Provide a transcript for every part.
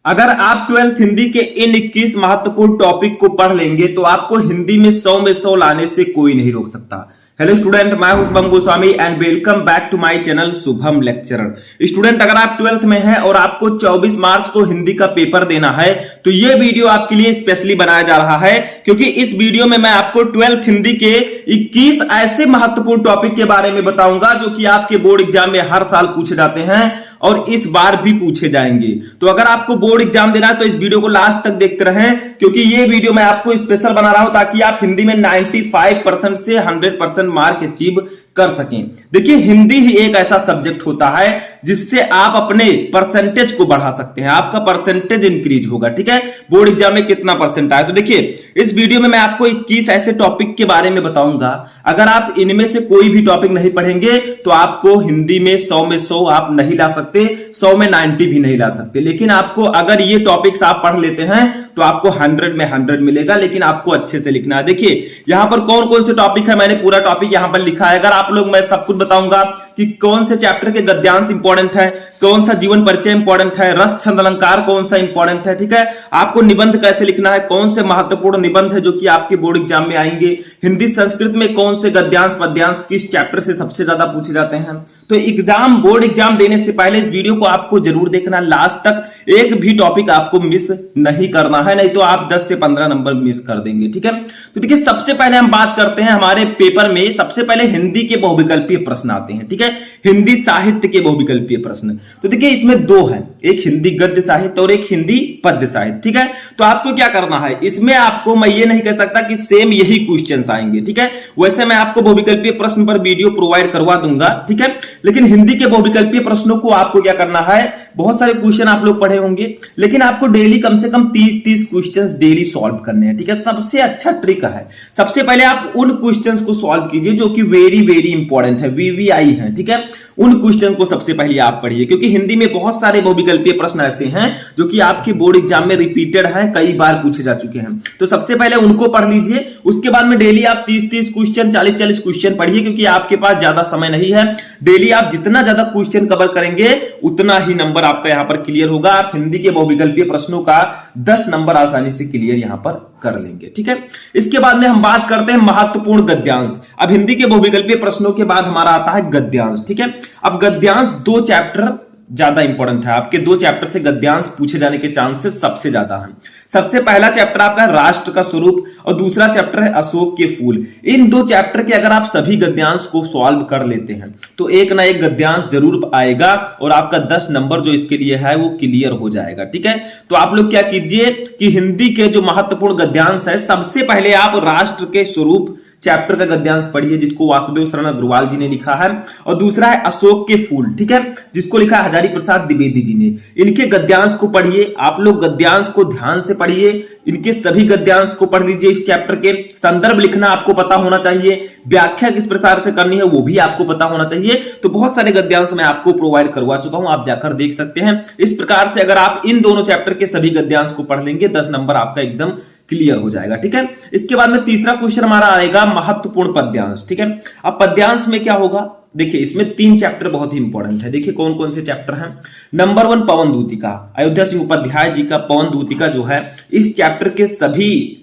अगर आप 12th हिंदी के इन 21 महत्वपूर्ण टॉपिक को पढ़ लेंगे तो आपको हिंदी में 100 में 100 लाने से कोई नहीं रोक सकता। हेलो स्टूडेंट, मैं हूं Shubham Goswami and welcome back to my channel Shubham lecturer. Student, अगर आप 12th में हैं और आपको 24 मार्च को हिंदी का पेपर देना है तो ये वीडियो आपके लिए स्पेशली बनाया जा रहा है, क्योंकि इस वीडियो में मैं आपको 12th हिंदी के 21 ऐसे महत्वपूर्ण टॉपिक के बारे में बताऊंगा जो कि आपके बोर्ड एग्जाम में हर साल पूछे जाते हैं और इस बार भी पूछे जाएंगे। तो अगर आपको बोर्ड एग्जाम देना है तो इस वीडियो को लास्ट तक देखते रहें, क्योंकि ये वीडियो मैं आपको स्पेशल बना रहा हूं ताकि आप हिंदी में 95% से 100% मार्क अचीव कर सकें। देखिए, हिंदी ही एक ऐसा सब्जेक्ट होता है जिससे आप अपने परसेंटेज को बढ़ा सकते हैं, आपका परसेंटेज इंक्रीज होगा। ठीक है, बोर्ड एग्जाम में कितना परसेंट आया। तो देखिए, इस वीडियो में मैं आपको 21 ऐसे टॉपिक के बारे में बताऊंगा। अगर आप इनमें से कोई भी टॉपिक नहीं पढ़ेंगे तो आपको हिंदी में 100 में 100 आप नहीं ला सकते, 100 में 90 भी नहीं ला सकते। लेकिन आपको अगर ये टॉपिक्स आप पढ़ लेते हैं तो आपको 100 में 100 मिलेगा, लेकिन आपको अच्छे से लिखना है। देखिए, यहां पर कौन कौन से टॉपिक है, मैंने पूरा टॉपिक यहां पर लिखा है। अगर आप लोग, मैं सब कुछ बताऊंगा कि कौन से चैप्टर के गद्यांश इंपॉर्टेंट है, कौन सा जीवन परिचय इंपॉर्टेंट है, रस छंद अलंकार कौन सा इंपॉर्टेंट है। ठीक है, आपको निबंध कैसे लिखना है, कौन से महत्वपूर्ण निबंध है जो कि आपके बोर्ड एग्जाम में आएंगे, हिंदी संस्कृत में कौन से गद्यांश पद्यांश किस चैप्टर से सबसे ज्यादा पूछे जाते हैं। तो एग्जाम, बोर्ड एग्जाम देने से पहले इस वीडियो को आपको जरूर देखना लास्ट तक, एक भी टॉपिक आपको मिस नहीं करना है, नहीं तो आप 10 से 15 नंबर मिस कर देंगे। ठीक है, तो देखिए, सबसे पहले हम बात करते हैं, हमारे पेपर में सबसे पहले हिंदी के बहुविकल्पीय प्रश्न आते हैं। ठीक है, हिंदी साहित्य के बहुविकल्पीय प्रश्न। तो देखिए, इसमें दो है, एक हिंदी गद्य साहित्य और एक हिंदी पद्य साहित्य। ठीक है, तो आपको क्या करना है, इसमें आपको मैं ये नहीं कह सकता कि सेम यही क्वेश्चंस आएंगे। ठीक है, वैसे मैं आपको बहुविकल्पीय प्रश्न पर वीडियो प्रोवाइड करवा दूंगा। ठीक है, लेकिन हिंदी के बहुविकल्पीय प्रश्नों को आपको क्या करना है, बहुत सारे क्वेश्चन आप लोग पढ़े होंगे, लेकिन आपको डेली कम से कम 30 क्वेश्चंस डेली सॉल्व करने हैं। ठीक है, सबसे अच्छा ट्रिक है, सबसे पहले आप उन क्वेश्चंस को सॉल्व कीजिए जो कि वेरी वेरी इंपॉर्टेंट है, वीवीआई है। ठीक है, उन क्वेश्चन को सबसे पहले आप पढ़िए, क्योंकि हिंदी में बहुत सारे बहुविकल्पीय प्रश्न ऐसे हैं जो कि आपके बोर्ड एग्जाम में रिपीटेड हैं, कई बार पूछे जा चुके हैं। तो सबसे पहले उनको पढ़ लीजिए, उसके बाद में डेली आप 30 क्वेश्चन, 40 क्वेश्चन पढ़िए, क्योंकि आपके पास ज्यादा समय नहीं है। डेली आप जितना ज्यादा क्वेश्चन कवर करेंगे उतना ही नंबर आपका यहां पर क्लियर होगा। आप हिंदी के बहुविकल्पीय प्रश्नों का 10 नंबर आसानी से क्लियर यहां पर कर लेंगे। ठीक है, इसके बाद में हम बात करते हैं महत्वपूर्ण गद्यांश। अब हिंदी के बहुविकल्पीय प्रश्नों के बाद हमारा आता है गद्यांश। ठीक है, अब गद्यांश 2 चैप्टर ज्यादा इंपॉर्टेंट है, आपके 2 चैप्टर से गद्यांश पूछे जाने के चांसेस सबसे ज्यादा हैं। सबसे पहला चैप्टर आपका राष्ट्र का स्वरूप और दूसरा चैप्टर है अशोक के फूल। इन 2 चैप्टर के अगर आप सभी गद्यांश को सॉल्व कर लेते हैं तो एक ना एक गद्यांश जरूर आएगा और आपका 10 नंबर जो इसके लिए है वो क्लियर हो जाएगा। ठीक है, तो आप लोग क्या कीजिए कि हिंदी के जो महत्वपूर्ण गद्यांश है, सबसे पहले आप राष्ट्र के स्वरूप चैप्टर का गद्यांश पढ़िए, जिसको वासुदेव शरण अग्रवाल जी ने लिखा है, और दूसरा है अशोक के फूल। ठीक है, जिसको लिखा है हजारी प्रसाद द्विवेदी जी ने। इनके गद्यांश को पढ़िए, आप लोग गद्यांश को ध्यान से पढ़िए, इनके सभी गद्यांश को पढ़ लीजिए। इस चैप्टर के संदर्भ लिखना आपको पता होना चाहिए, व्याख्या किस प्रकार से करनी है वो भी आपको पता होना चाहिए। तो बहुत सारे गद्यांश मैं आपको प्रोवाइड करवा चुका हूं, आप जाकर देख सकते हैं। इस प्रकार से अगर आप इन दोनों चैप्टर के सभी गद्यांश को पढ़ लेंगे 10 नंबर आपका एकदम क्लियर हो जाएगा। ठीक है, इसके बाद में तीसरा क्वेश्चन हमारा आएगा महत्वपूर्ण पद्यांश। ठीक है, अब पद्यांश में क्या होगा, देखिए इसमें 3 चैप्टर बहुत ही इंपॉर्टेंट है। देखिए कौन कौन से चैप्टर हैं। नंबर 1 पवन दूतिका, अयोध्या सिंह उपाध्याय जी का पवन दूतिका जो है, इस चैप्टर के सभी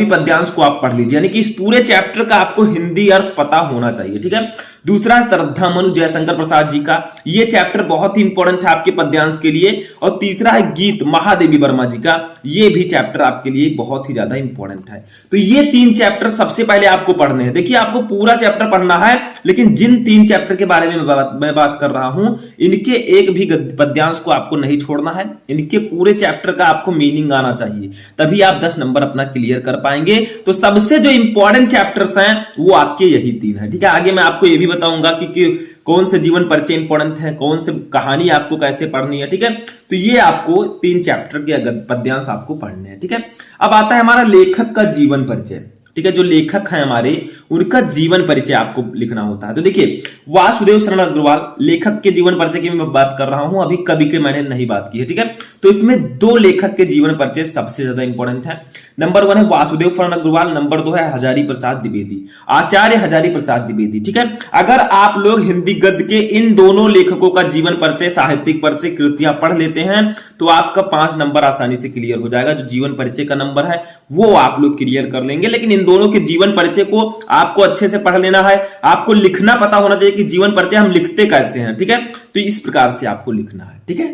पद्यांश को आप पढ़ लीजिए, यानी कि इस पूरे चैप्टर का आपको हिंदी अर्थ पता होना चाहिए। ठीक है, दूसरा है श्रद्धा मनु जयशंकर प्रसाद जी का, ये चैप्टर बहुत ही इंपॉर्टेंट है आपके पद्यांश के लिए। और तीसरा है गीत महादेवी वर्मा जी का, ये भी चैप्टर आपके लिए बहुत ही ज्यादा इंपॉर्टेंट है। तो ये 3 चैप्टर सबसे पहले आपको पढ़ने हैं। देखिए, आपको पूरा चैप्टर पढ़ना है, लेकिन जिन 3 चैप्टर के बारे में मैं बात कर रहा हूं, इनके एक भी पद्यांश को आपको नहीं छोड़ना है। इनके पूरे चैप्टर का आपको मीनिंग आना चाहिए, तभी आप 10 नंबर अपना क्लियर कर पाएंगे। तो सबसे जो इंपॉर्टेंट चैप्टर्स हैं वो आपके यही 3 है। ठीक है, आगे मैं आपको ये भी बताऊंगा कि कौन से जीवन परिचय इंपॉर्टेंट है, कौन से कहानी आपको कैसे पढ़नी है। ठीक है, तो ये आपको 3 चैप्टर के पद्यांश आपको पढ़ने हैं। ठीक है, अब आता है हमारा लेखक का जीवन परिचय। ठीक है, जो लेखक हैं हमारे उनका जीवन परिचय आपको लिखना होता है। तो देखिए वासुदेव शरण अग्रवाल लेखक के जीवन परिचय की मैं बात कर रहा हूं, अभी कवि के मैंने नहीं बात की है। ठीक है, तो इसमें दो लेखक के जीवन परिचय सबसे ज्यादा इंपॉर्टेंट है। नंबर 1 है वासुदेव शरण अग्रवाल, नंबर 2 है हजारी प्रसाद द्विवेदी, आचार्य हजारी प्रसाद द्विवेदी। ठीक है, अगर आप लोग हिंदी गद्य के इन दोनों लेखकों का जीवन परिचय, साहित्यिक परिचय, कृतियां पढ़ लेते हैं तो आपका 5 नंबर आसानी से क्लियर हो जाएगा। जो जीवन परिचय का नंबर है वो आप लोग क्लियर कर लेंगे, लेकिन इन दोनों के जीवन परिचय को आपको अच्छे से पढ़ लेना है। आपको लिखना पता होना चाहिए कि जीवन परिचय हम लिखते कैसे हैं। ठीक है, तो इस प्रकार से आपको लिखना है। ठीक है,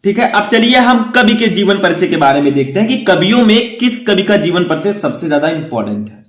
ठीक है, अब चलिए हम कवि के जीवन परिचय के बारे में देखते हैं कि कवियों में किस कवि का जीवन परिचय सबसे ज्यादा इंपॉर्टेंट है।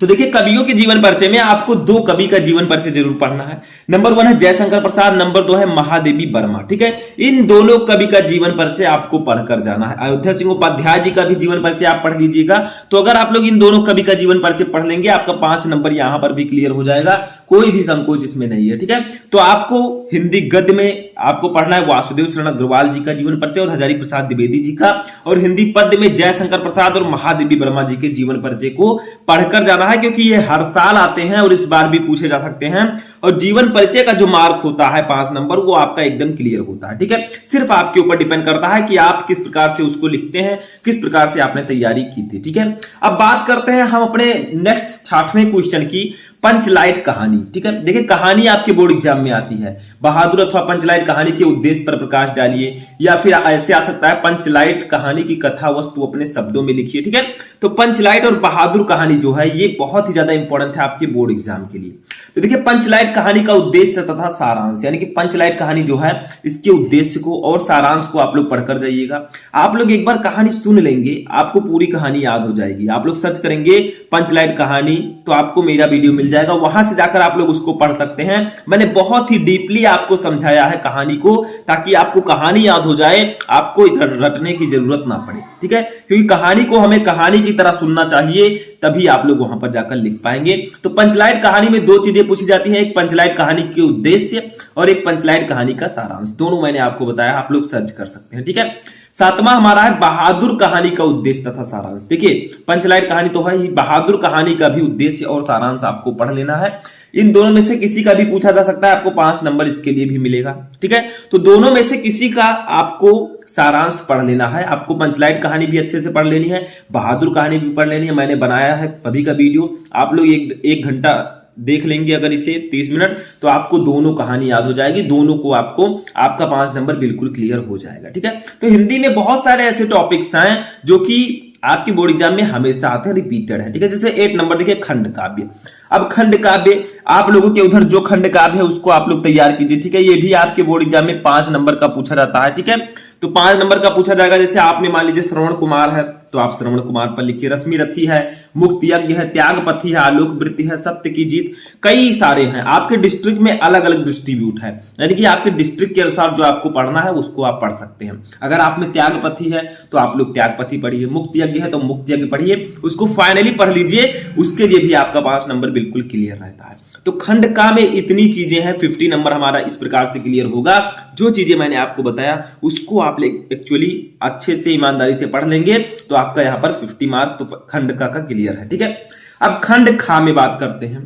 तो देखिए कवियों के जीवन परिचय में आपको दो कवि का जीवन परिचय जरूर पढ़ना है। नंबर 1 है जयशंकर प्रसाद, नंबर 2 है महादेवी वर्मा। ठीक है, इन दोनों कवि का जीवन परिचय आपको पढ़कर जाना है। अयोध्या सिंह उपाध्याय जी का भी जीवन परिचय आप पढ़ लीजिएगा। तो अगर आप लोग इन दोनों कवि का जीवन परिचय पढ़ लेंगे आपका 5 नंबर यहां पर भी क्लियर हो जाएगा, कोई भी संकोच इसमें नहीं है। ठीक है, तो आपको हिंदी गद्य में आपको पढ़ना है वासुदेव शरण अग्रवाल जी का जीवन परिचय और हजारी प्रसाद द्विवेदी जी का, और हिंदी पद्य में जयशंकर प्रसाद और महादेवी वर्मा जी के जीवन परिचय को पढ़कर जाना है, क्योंकि ये हर साल आते हैं और इस बार भी पूछे जा सकते हैं। और जीवन परिचय का जो मार्क होता है 5 नंबर, वो आपका एकदम क्लियर होता है। ठीक है, सिर्फ आपके ऊपर डिपेंड करता है कि आप किस प्रकार से उसको लिखते हैं, किस प्रकार से आपने तैयारी की थी। ठीक है, अब बात करते हैं हम अपने नेक्स्ट 60वें क्वेश्चन की, पंचलाइट कहानी। ठीक है, देखिए कहानी आपके बोर्ड एग्जाम में आती है, बहादुर अथवा पंचलाइट कहानी के उद्देश्य पर प्रकाश डालिए, या फिर ऐसे आ सकता है पंचलाइट कहानी की कथा वस्तु अपने शब्दों में लिखिए। ठीक है, तो पंचलाइट और बहादुर कहानी जो है ये बहुत ही ज्यादा इंपॉर्टेंट है आपके बोर्ड एग्जाम के लिए। तो देखिए पंचलाइट कहानी का उद्देश्य तथा सारांश, यानी कि पंचलाइट कहानी जो है इसके उद्देश्य को और सारांश को आप लोग पढ़कर जाइएगा। आप लोग एक बार कहानी सुन लेंगे, आपको पूरी कहानी याद हो जाएगी। आप लोग सर्च करेंगे पंचलाइट कहानी तो आपको मेरा वीडियो मिल जाएगा, वहां से जाकर आप लोग उसको पढ़ सकते हैं। मैंने बहुत ही डीपली आपको समझाया है कहानी को, ताकि आपको कहानी याद हो जाए, आपको रटने की जरूरत ना पड़े। ठीक है, क्योंकि कहानी को हमें कहानी की तरह सुनना चाहिए, तभी आप लोग वहां पर जाकर लिख पाएंगे। तो पंचलाइट कहानी में दो चीजें पूछी जाती हैं, एक पंचलाइट कहानी के उद्देश्य और एक पंचलाइट कहानी का सारांश। दोनों मैंने आपको बताया, आप लोग सर्च कर सकते हैं। ठीक है, 7वां हमारा है बहादुर कहानी का उद्देश्य तथा सारांश। देखिए पंचलाइट कहानी तो है ही, बहादुर कहानी का भी उद्देश्य और सारांश आपको पढ़ लेना है। इन दोनों में से किसी का भी पूछा जा सकता है, आपको 5 नंबर इसके लिए भी मिलेगा। ठीक है, तो दोनों में से किसी का आपको सारांश पढ़ लेना है। आपको पंचलाइट कहानी भी अच्छे से पढ़ लेनी है, बहादुर कहानी भी पढ़ लेनी है। मैंने बनाया है अभी का वीडियो, आप लोग एक घंटा देख लेंगे अगर इसे 30 मिनट, तो आपको दोनों कहानी याद हो जाएगी, दोनों को आपको आपका 5 नंबर बिल्कुल क्लियर हो जाएगा। ठीक है, तो हिंदी में बहुत सारे ऐसे टॉपिक्स हैं जो कि आपकी बोर्ड एग्जाम में हमेशा आते हैं, रिपीटेड है। ठीक है, जैसे 8 नंबर देखिए खंड काव्य। अब खंड काव्य आप लोगों के उधर जो खंड काव्य है उसको आप लोग तैयार कीजिए। ठीक है, ये भी आपके बोर्ड एग्जाम में 5 नंबर का पूछा जाता है। ठीक है, तो 5 नंबर का पूछा जाएगा। जैसे आपने मान लीजिए श्रवण कुमार है तो आप श्रवण कुमार पर लिखिए, रश्मि रथी है, मुक्त यज्ञ है, त्यागपथी है, आलोक वृत्ति है, सत्य की जीत, कई सारे हैं। आपके डिस्ट्रिक्ट में अलग अलग डिस्ट्रीब्यूट है, यानी कि आपके डिस्ट्रिक्ट के अनुसार जो आपको पढ़ना है उसको आप पढ़ सकते हैं। अगर आप में त्यागपथी है तो आप लोग त्यागपथी पढ़िए, मुक्त यज्ञ है तो मुक्त यज्ञ पढ़िए, उसको फाइनली पढ़ लीजिए, उसके लिए भी आपका 5 नंबर बिल्कुल क्लियर रहता है। तो खंड का में इतनी चीजें हैं, 50 नंबर हमारा इस प्रकार से क्लियर होगा। जो चीजें मैंने आपको बताया उसको आप एक्चुअली अच्छे से ईमानदारी से पढ़ लेंगे तो आपका यहां पर 50 मार्क तो खंड का क्लियर है। ठीक है, अब खंड खा में बात करते हैं।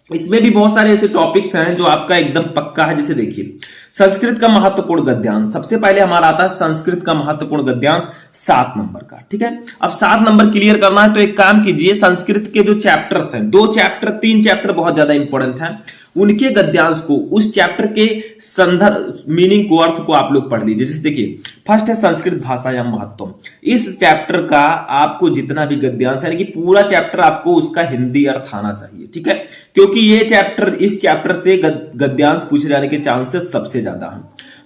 इसमें भी बहुत सारे ऐसे टॉपिक्स हैं जो आपका एकदम पक्का है। जैसे देखिए संस्कृत का महत्वपूर्ण गद्यांश, सबसे पहले हमारा आता है संस्कृत का महत्वपूर्ण गद्यांश 7 नंबर का। ठीक है, अब 7 नंबर क्लियर करना है तो एक काम कीजिए, संस्कृत के जो चैप्टर्स हैं, 2 चैप्टर 3 चैप्टर बहुत ज्यादा इंपॉर्टेंट हैं, उनके गद्यांश को, उस चैप्टर के संदर्भ मीनिंग को, अर्थ को आप लोग पढ़ लीजिए। जैसे देखिए फर्स्ट है संस्कृत भाषा या महत्व। इस चैप्टर का आपको जितना भी गद्यांश है, यानी कि पूरा चैप्टर आपको उसका हिंदी अर्थ आना चाहिए। ठीक है, क्योंकि ये चैप्टर, इस चैप्टर से गद्यांश पूछे जाने के चांसेस सबसे ज्यादा हैं।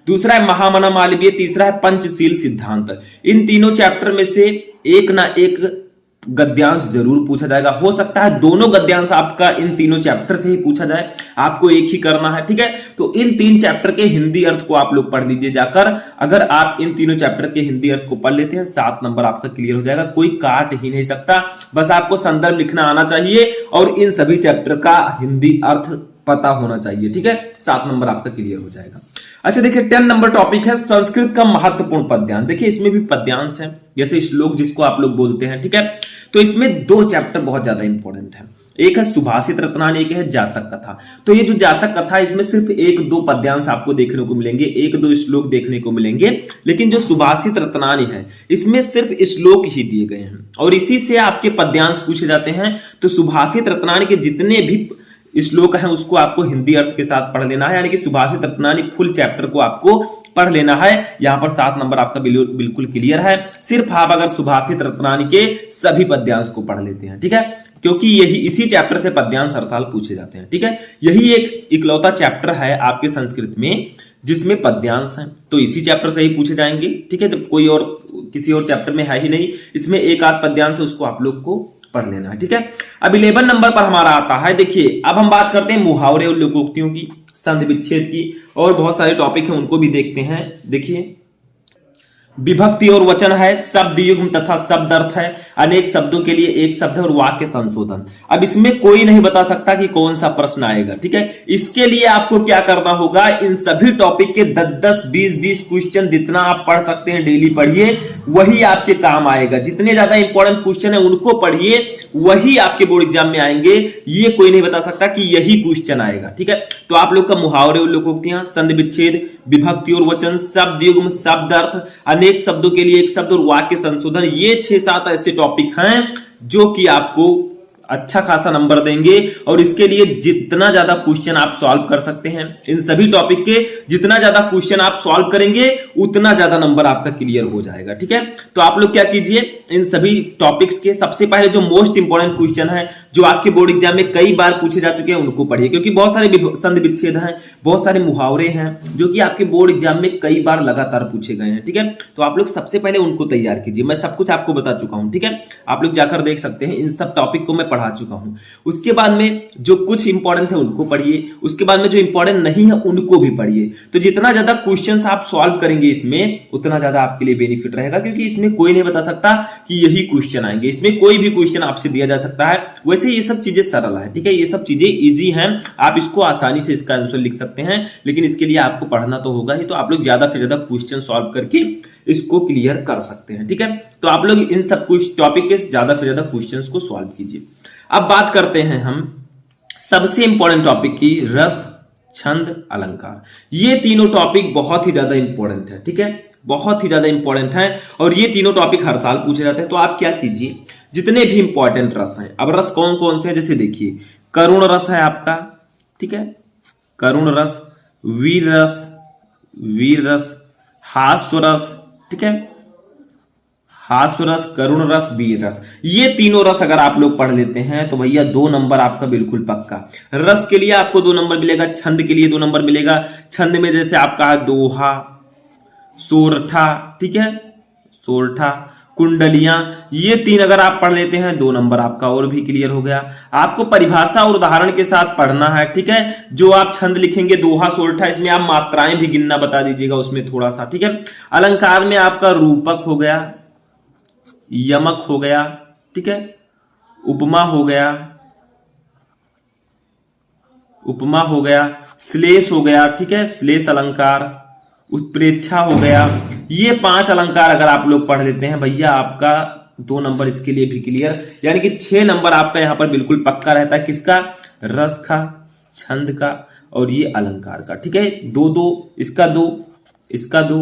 दूसरा है महामना मालवीय, तीसरा है पंचशील सिद्धांत। इन तीनों चैप्टर में से एक ना एक गद्यांश जरूर पूछा जाएगा। हो सकता है दोनों गद्यांश आपका इन तीनों चैप्टर से ही पूछा जाए, आपको एक ही करना है। ठीक है, तो इन 3 चैप्टर के हिंदी अर्थ को आप लोग पढ़ लीजिए जाकर। अगर आप इन तीनों चैप्टर के हिंदी अर्थ को पढ़ लेते हैं 7 नंबर आपका क्लियर हो जाएगा, कोई काट ही नहीं सकता। बस आपको संदर्भ लिखना आना चाहिए और इन सभी चैप्टर का हिंदी अर्थ पता होना चाहिए। ठीक है, 7 नंबर आपका क्लियर हो जाएगा। अच्छा देखिए 10 नंबर टॉपिक है संस्कृत का महत्वपूर्ण पद्यांश। देखिए इसमें भी पद्यांश है, जैसे श्लोक जिसको आप लोग बोलते हैं, ठीक है। तो इसमें दो चैप्टर बहुत ज्यादा इंपॉर्टेंट है, एक है सुभाषित रत्नानी, एक है जातक कथा। तो ये जो जातक कथा है इसमें सिर्फ एक दो पद्यांश आपको देखने को मिलेंगे, एक दो श्लोक देखने को मिलेंगे, लेकिन जो सुभाषित रत्नानी है इसमें सिर्फ श्लोक ही दिए गए हैं और इसी से आपके पद्यांश पूछे जाते हैं। तो सुभाषित रत्नानी के जितने भी श्लोक है उसको आपको हिंदी अर्थ के साथ पढ़ लेना है, यानी कि सुभाषित रत्नानी फुल चैप्टर को आपको पढ़ लेना है। यहां पर 7 नंबर आपका बिल्कुल क्लियर है। सिर्फ आप अगर सुभाषित रत्नानी के सभी पद्यांश को पढ़ लेते हैं, ठीक है, क्योंकि यही इसी चैप्टर से पद्यांश हर साल पूछे जाते हैं, ठीक है। यही एक इकलौता चैप्टर है आपके संस्कृत में जिसमें पद्यांश हैं, तो इसी चैप्टर से ही पूछे जाएंगे, ठीक है। तो कोई और किसी और चैप्टर में है ही नहीं, इसमें एक आध पद्यांश है उसको आप लोग को पढ़ लेना है, ठीक है। अब 11 नंबर पर हमारा आता है, देखिए अब हम बात करते हैं मुहावरे और लोकोक्तियों की, संधि विच्छेद की, और बहुत सारे टॉपिक हैं उनको भी देखते हैं। देखिए विभक्ति और वचन है, शब्द युग्म तथा शब्द अर्थ है, अनेक शब्दों के लिए एक शब्द है और वाक्य संशोधन। अब इसमें कोई नहीं बता सकता कि कौन सा प्रश्न आएगा, ठीक है। इसके लिए आपको क्या करना होगा, इन सभी टॉपिक के 10-10, 20-20 क्वेश्चन जितना आप पढ़ सकते हैं डेली पढ़िए, वही आपके काम आएगा। जितने ज्यादा इंपॉर्टेंट क्वेश्चन है उनको पढ़िए, वही आपके बोर्ड एग्जाम में आएंगे। ये कोई नहीं बता सकता कि यही क्वेश्चन आएगा, ठीक है। तो आप लोग का मुहावरे और लोकोक्तियां, संधि विच्छेद, विभक्ति और वचन, शब्द युग्म, शब्द अर्थ, अनेक शब्दों के लिए एक शब्द और वाक्य संशोधन, ये 6-7 ऐसे टॉपिक हैं जो कि आपको अच्छा खासा नंबर देंगे। और इसके लिए जितना ज्यादा क्वेश्चन आप सॉल्व कर सकते हैं, इन सभी टॉपिक के जितना ज्यादा क्वेश्चन आप सॉल्व करेंगे उतना ज्यादा नंबर आपका क्लियर हो जाएगा, ठीक है। तो आप लोग क्या कीजिए, इन सभी टॉपिक्स के सबसे पहले जो मोस्ट इंपॉर्टेंट क्वेश्चन है जो आपके बोर्ड एग्जाम में कई बार पूछे जा चुके हैं उनको पढ़िए, क्योंकि बहुत सारे संधि विच्छेद हैं, बहुत सारे मुहावरे हैं जो कि आपके बोर्ड एग्जाम में कई बार लगातार पूछे गए हैं, ठीक है। तो आप लोग सबसे पहले उनको तैयार कीजिए, मैं सब कुछ आपको बता चुका हूं, ठीक है। आप लोग जाकर देख सकते हैं, इन सब टॉपिक को मैं पढ़ा चुका हूं। उसके बाद में जो कुछ इंपॉर्टेंट है उनको पढ़िए, उसके बाद में जो इंपॉर्टेंट नहीं है उनको भी पढ़िए। तो जितना ज्यादा क्वेश्चंस आप सॉल्व करेंगे इसमें उतना ज्यादा आपके लिए बेनिफिट रहेगा, क्योंकि इसमें कोई नहीं बता सकता कि यही क्वेश्चन आएंगे, इसमें कोई भी क्वेश्चन आपसे दिया जा सकता है। वैसे ये सब चीजें सरल है, ठीक है, ये सब चीजें इजी हैं, आप इसको आसानी से इसका आंसर लिख सकते हैं, लेकिन इसके लिए आपको पढ़ना तो होगा ही। तो आप लोग ज्यादा से ज्यादा क्वेश्चन सॉल्व करके इसको क्लियर कर सकते हैं, ठीक है। तो आप लोग इन सब कुछ टॉपिक के ज्यादा से ज्यादा क्वेश्चंस को सॉल्व कीजिए। अब बात करते हैं हम सबसे इंपॉर्टेंट टॉपिक की, रस, छंद, अलंकार। ये तीनों टॉपिक बहुत ही ज्यादा इंपॉर्टेंट है, ठीक है, बहुत ही ज्यादा इंपॉर्टेंट है और ये तीनों टॉपिक हर साल पूछे जाते हैं। तो आप क्या कीजिए, जितने भी इंपॉर्टेंट रस हैं, अब रस कौन कौन से हैं, जैसे देखिए करुण रस है आपका, ठीक है, करुण रस, वीर रस, वीर रस, हास्य रस, ठीक है, हास्य रस, करुण रस, वीर रस, ये तीनों रस अगर आप लोग पढ़ लेते हैं तो भैया 2 नंबर आपका बिल्कुल पक्का। रस के लिए आपको 2 नंबर मिलेगा, छंद के लिए 2 नंबर मिलेगा। छंद में जैसे आपका है दोहा, सोरठा, ठीक है, सोरठा, कुंडलियां, ये 3 अगर आप पढ़ लेते हैं 2 नंबर आपका और भी क्लियर हो गया। आपको परिभाषा और उदाहरण के साथ पढ़ना है, ठीक है। जो आप छंद लिखेंगे दोहा, सोरठा, इसमें आप मात्राएं भी गिनना बता दीजिएगा उसमें थोड़ा सा, ठीक है। अलंकार में आपका रूपक हो गया, यमक हो गया, ठीक है, उपमा हो गया, उपमा हो गया, श्लेष हो गया, ठीक है, श्लेष अलंकार, उत्प्रेक्षा हो गया। ये 5 अलंकार अगर आप लोग पढ़ लेते हैं भैया आपका 2 नंबर इसके लिए भी क्लियर, यानी कि 6 नंबर आपका यहां पर बिल्कुल पक्का रहता है। किसका, रस का, छंद का और ये अलंकार का, ठीक है। 2-2, इसका 2, इसका 2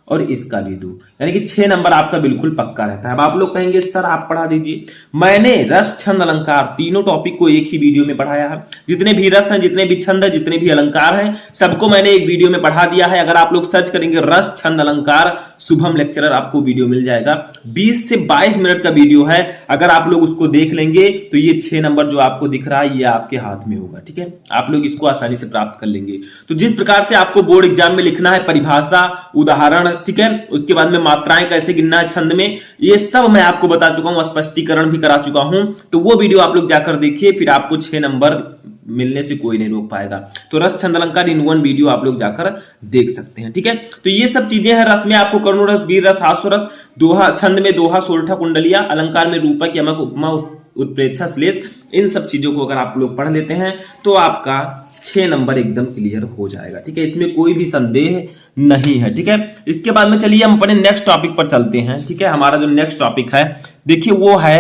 और इसका भी 2, यानी कि 6 नंबर आपका बिल्कुल पक्का रहता है। अब आप लोग कहेंगे सर आप पढ़ा दीजिए, मैंने रस, छंद, अलंकार तीनों टॉपिक को एक ही वीडियो में पढ़ाया है। जितने भी रस हैं, जितने भी छंद है, जितने भी अलंकार हैं, सबको मैंने एक वीडियो में पढ़ा दिया है। अगर आप लोग सर्च करेंगे रस, छंद, अलंकार शुभम लेक्चरर, आपको वीडियो मिल जाएगा। 20 से 22 मिनट का वीडियो है, अगर आप लोग उसको देख लेंगे तो ये 6 नंबर जो आपको दिख रहा है ये आपके हाथ में होगा, ठीक है। आप लोग इसको आसानी से प्राप्त कर लेंगे। तो जिस प्रकार से आपको बोर्ड एग्जाम में लिखना है परिभाषा, उदाहरण, ठीक है, उसके बाद में मात्राएं कैसे गिनना है छंद में, ये सब मैं आपको बता चुका हूं, स्पष्टीकरण भी करा चुका हूं। तो वो वीडियो आप लोग जाकर देखिए, फिर आपको 6 नंबर मिलने से कोई नहीं रोक पाएगा। तो रस, छंद, अलंकार इन 1 वीडियो आप लोग जाकर देख सकते हैं, ठीक है। तो ये सब चीजें हैं। रस में आपको करुण रस, वीर रस, हास्य रस, दोहा, छंद में दोहा, सोरठा, कुंडलिया, अलंकार में रूपक, यमक, उपमा, उत्प्रेक्षा, श्लेष, इन सब चीजों को अगर आप लोग पढ़ लेते हैं तो आपका 6 नंबर एकदम क्लियर हो जाएगा। ठीक है, इसमें कोई भी संदेह नहीं है। ठीक है, इसके बाद में चलिए हम अपने नेक्स्ट टॉपिक पर चलते हैं। ठीक है, हमारा जो नेक्स्ट टॉपिक है देखिए वो है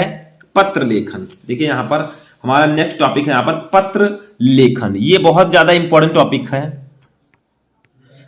पत्र लेखन। देखिए यहाँ पर हमारा नेक्स्ट टॉपिक है यहाँ पर पत्र लेखन। ये बहुत ज्यादा इंपॉर्टेंट टॉपिक है।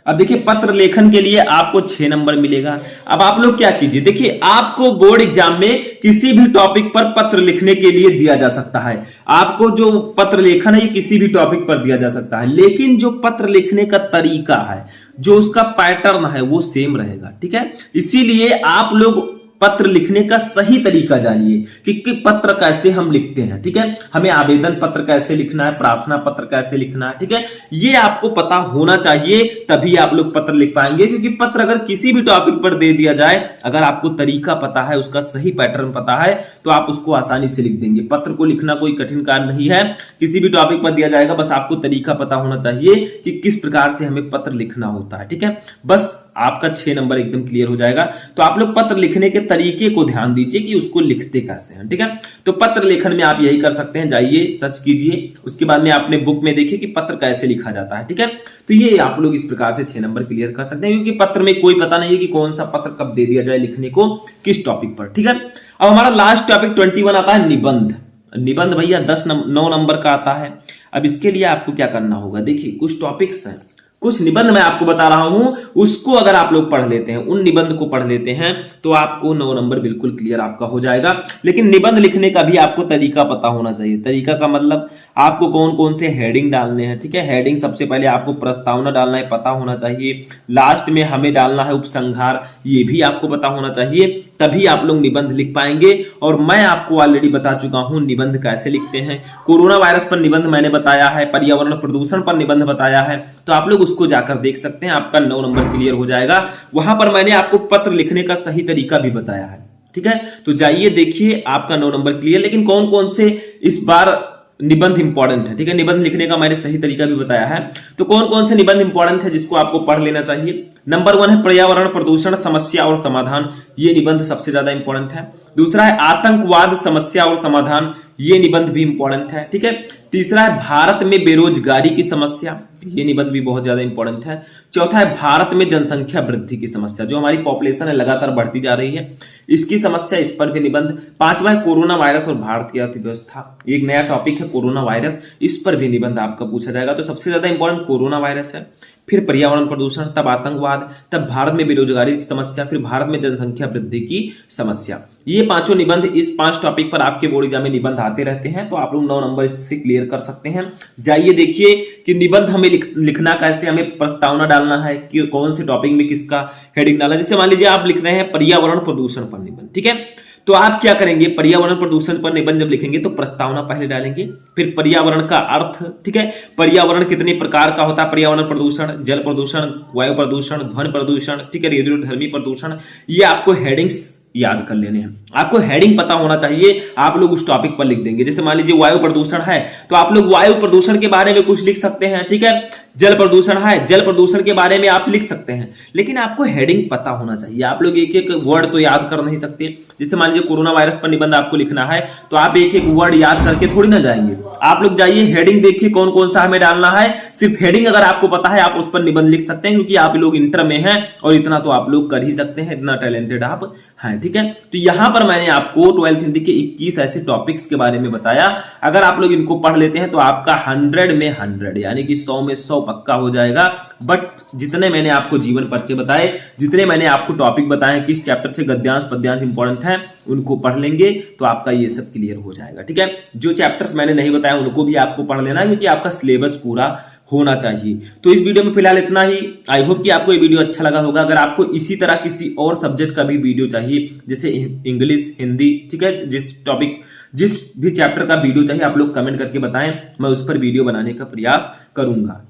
अब देखिए पत्र लेखन के लिए आपको 6 नंबर मिलेगा। अब आप लोग क्या कीजिए, देखिए आपको बोर्ड एग्जाम में किसी भी टॉपिक पर पत्र लिखने के लिए दिया जा सकता है। आपको जो पत्र लेखन है ये किसी भी टॉपिक पर दिया जा सकता है, लेकिन जो पत्र लिखने का तरीका है, जो उसका पैटर्न है वो सेम रहेगा। ठीक है, इसीलिए आप लोग पत्र लिखने का सही तरीका जानिए कि पत्र कैसे हम लिखते हैं। ठीक है, हमें आवेदन पत्र कैसे लिखना है, प्रार्थना पत्र कैसे लिखना है। ठीक है, ये आपको पता होना चाहिए, तभी आप लोग पत्र लिख पाएंगे। क्योंकि पत्र अगर किसी भी टॉपिक पर दे दिया जाए, अगर आपको तरीका पता है, उसका सही पैटर्न पता है, तो आप उसको आसानी से लिख देंगे। पत्र को लिखना कोई कठिन कार्य नहीं है, किसी भी टॉपिक पर दिया जाएगा, बस आपको तरीका पता होना चाहिए कि किस प्रकार से हमें पत्र लिखना होता है। ठीक है, बस आपका 6 नंबर एकदम क्लियर हो जाएगा। तो आप लोग पत्र लिखने के तरीके को ध्यान दीजिए कि उसको लिखते कैसे हैं। ठीक है, तो पत्र लेखन में आप यही कर सकते हैं, जाइए सर्च कीजिए, उसके बाद में आपने बुक में देखिए कि पत्र कैसे लिखा जाता है। ठीक है, तो ये आप लोग इस प्रकार से 6 नंबर क्लियर कर सकते हैं, क्योंकि पत्र में कोई पता नहीं है कि कौन सा पत्र कब दे दिया जाए लिखने को, किस टॉपिक पर। ठीक है, अब हमारा लास्ट टॉपिक 21 आता है निबंध। निबंध भैया 9 नंबर का आता है। अब इसके लिए आपको क्या करना होगा, देखिए कुछ टॉपिक्स हैं, कुछ निबंध मैं आपको बता रहा हूं, उसको अगर आप लोग पढ़ लेते हैं, उन निबंध को पढ़ लेते हैं, तो आपको 9 नंबर बिल्कुल क्लियर आपका हो जाएगा। लेकिन निबंध लिखने का भी आपको तरीका पता होना चाहिए। तरीका का मतलब आपको कौन कौन से हेडिंग डालने हैं। ठीक है, हेडिंग सबसे पहले आपको प्रस्तावना डालना है, पता होना चाहिए। लास्ट में हमें डालना है उपसंहार, ये भी आपको पता होना चाहिए, तभी आप लोग निबंध लिख पाएंगे। और मैं आपको ऑलरेडी बता चुका हूं निबंध कैसे लिखते हैं। कोरोना वायरस पर निबंध मैंने बताया है, पर्यावरण प्रदूषण पर निबंध बताया है, तो आप लोग उसको जाकर देख सकते हैं, आपका 9 नंबर क्लियर हो जाएगा। वहां पर मैंने आपको पत्र लिखने का सही तरीका भी बताया है। ठीक है, तो जाइए देखिए, आपका 9 नंबर क्लियर। लेकिन कौन कौन से इस बार निबंध इंपॉर्टेंट है। ठीक है, निबंध लिखने का मैंने सही तरीका भी बताया है, तो कौन कौन से निबंध इंपॉर्टेंट है जिसको आपको पढ़ लेना चाहिए। नंबर 1 है पर्यावरण प्रदूषण समस्या और समाधान, ये निबंध सबसे ज्यादा इंपॉर्टेंट है। दूसरा है आतंकवाद समस्या और समाधान, ये निबंध भी इंपॉर्टेंट है। ठीक है, तीसरा है भारत में बेरोजगारी की समस्या, ये निबंध भी बहुत ज्यादा इंपॉर्टेंट है। चौथा है भारत में जनसंख्या वृद्धि की समस्या, जो हमारी पॉपुलेशन है लगातार बढ़ती जा रही है, इसकी समस्या, इस पर भी निबंध। पांचवा है कोरोना वायरस और भारत की अर्थव्यवस्था, एक नया टॉपिक है कोरोना वायरस, इस पर भी निबंध आपका पूछा जाएगा। तो सबसे ज्यादा इंपॉर्टेंट कोरोना वायरस है, फिर पर्यावरण प्रदूषण, तब आतंकवाद, तब भारत में बेरोजगारी की समस्या, फिर भारत में जनसंख्या वृद्धि की समस्या। ये पांचों निबंध, इस 5 टॉपिक पर आपके बोर्ड एग्जाम में निबंध आते रहते हैं, तो आप लोग 9 नंबर इससे क्लियर कर सकते हैं। जाइए देखिए कि निबंध हमें लिखना कैसे, हमें प्रस्तावना डालना है कि कौन से टॉपिक में किसका हेडिंग डालना है। जैसे मान लीजिए आप लिख रहे हैं पर्यावरण प्रदूषण पर निबंध। ठीक है, तो आप क्या करेंगे, पर्यावरण प्रदूषण पर निबंध जब लिखेंगे तो प्रस्तावना पहले डालेंगे, फिर पर्यावरण का अर्थ। ठीक है, पर्यावरण कितने प्रकार का होता है, पर्यावरण प्रदूषण, जल प्रदूषण, वायु प्रदूषण, ध्वनि प्रदूषण, ठीक है, रेडियोधर्मी प्रदूषण, ये आपको हेडिंग्स याद कर लेने हैं। आपको हेडिंग पता होना चाहिए, आप लोग उस टॉपिक पर लिख देंगे। जैसे मान लीजिए वायु प्रदूषण है, तो आप लोग वायु प्रदूषण के बारे में कुछ लिख सकते हैं। ठीक है, जल प्रदूषण है, जल प्रदूषण के बारे में आप लिख सकते हैं, लेकिन आपको हेडिंग पता होना चाहिए। आप लोग एक एक वर्ड तो याद कर नहीं सकते। जैसे मान लीजिए कोरोना वायरस पर निबंध आपको लिखना है, तो आप एक एक वर्ड याद करके थोड़ी ना जाएंगे। आप लोग जाइए हेडिंग देखिए कौन कौन सा हमें डालना है, सिर्फ हेडिंग अगर आपको पता है आप उस पर निबंध लिख सकते हैं, क्योंकि आप लोग इंटर में हैं और इतना तो आप लोग कर ही सकते हैं, इतना टैलेंटेड आप हैं। ठीक है, तो यहां पर मैंने आपको 12th हिंदी के 21 ऐसे टॉपिक्स के बारे में बताया। अगर आप लोग इनको पढ़ लेते हैं तो आपका 100 में 100 यानी कि 100 में 100 पक्का हो जाएगा। बट जितने मैंने आपको जीवन परिचय बताए, जितने मैंने आपको टॉपिक बताए किस चैप्टर से गद्यांश पद्यांश इंपॉर्टेंट है, उनको पढ़ लेंगे तो आपका ये सब क्लियर हो जाएगा। ठीक है, जो चैप्टर्स मैंने नहीं बताया उनको भी आपको पढ़ लेना है, क्योंकि आपका सिलेबस पूरा होना चाहिए। तो इस वीडियो में फिलहाल इतना ही। आई होप कि आपको ये वीडियो अच्छा लगा होगा। अगर आपको इसी तरह किसी और सब्जेक्ट का भी वीडियो चाहिए, जैसे इंग्लिश, हिंदी, ठीक है, जिस भी चैप्टर का वीडियो चाहिए आप लोग कमेंट करके बताएं, मैं उस पर वीडियो बनाने का प्रयास करूंगा।